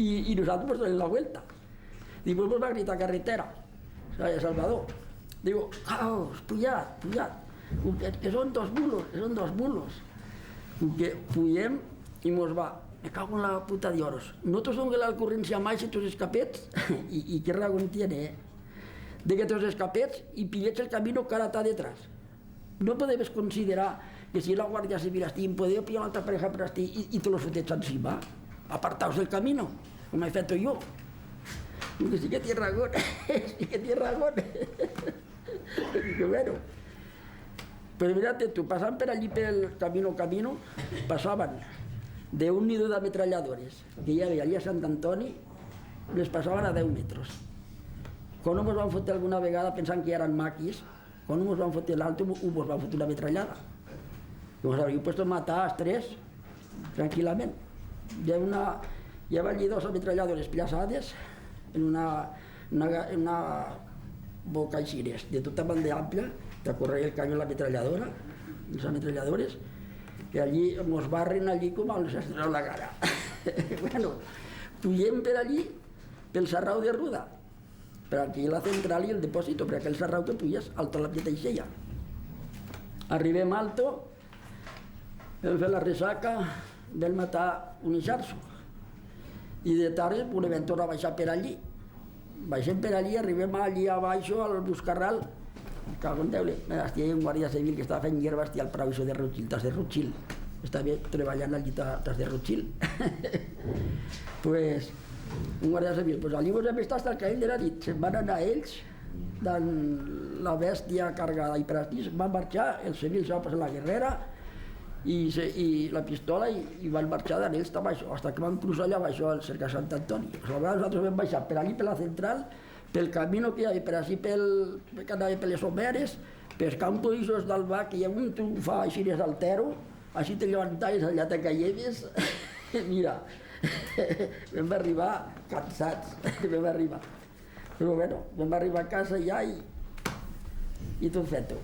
i nosaltres pues donem la vuelta. Després nos va gritar carretera, Salvador. Digo, caos, pujat, que són 2 mulos. Que pugem i mos va, me cago en la puta de oros. No te son que la ocurrencia más y tus escapets, y qué razón tiene, de que tus escapets y pillets el camino que ara está detrás. No podemos considerar que si la Guàrdia Civil estigui, podeu pillar una altra pareja per estigui i te los fotets encima, apartaos del camino, como he fet jo. Digo, sí que tienes razón, sí que tienes razón. Digo, bueno. Pero mírate tú, pasaban per allí pel camino, pasaban de un nido de ametralladores que hi havia allà a Sant Antoni, les passaven a 10 metres. Quan ens van fotre alguna vegada pensant que eren maquis, quan ens van fotre l'altre, ens van fotre una ametrallada. I ens hauríem puesto a matar els 3, tranquil·lament. Hi havia allí 2 ametralladores plaçades en una boca així, de tota banda ampla, que corria el caño la ametralladora, les ametralladores, que allí ens barren allí com els estrells la cara. Bueno, pugem per allí, pel Sarrau de Ruda, per aquí la central i el depòsit, per aquell Sarrau que puges, alto la Pieta Ixella. Arribem alto, vam fer la ressaca, vam matar un ixarso. I de tarda vam tornar a baixar per allí. Baixem per allí, arribem allí a baixo, al Buscarral, cago en Déu-li, estia un guàrdia civil que estava fent hierba, estia al Prauixo de Rutxil, tas de Rutxil. Estava treballant allí tas de Rutxil. Pues, un guàrdia civil, pues allí vos hem estat hasta el que ell de la nit. Se'n van anar ells, amb la bèstia cargada i per aquí van marxar, el civil se va passar la guerrera i la pistola i van marxar d'ells cap a això, fins que van cruzar allà baix al cerca Sant Antoni. Aleshores nosaltres vam baixar per allí per la central, pel camí que hi havia per així que anava per les Someres, pels campos del Bac, que hi havia un trumfà així d'altero, així te llevantaves allà, te caieves, mira, vam arribar cansats, vam arribar. Però bueno, vam arribar a casa ja i tot fet-ho.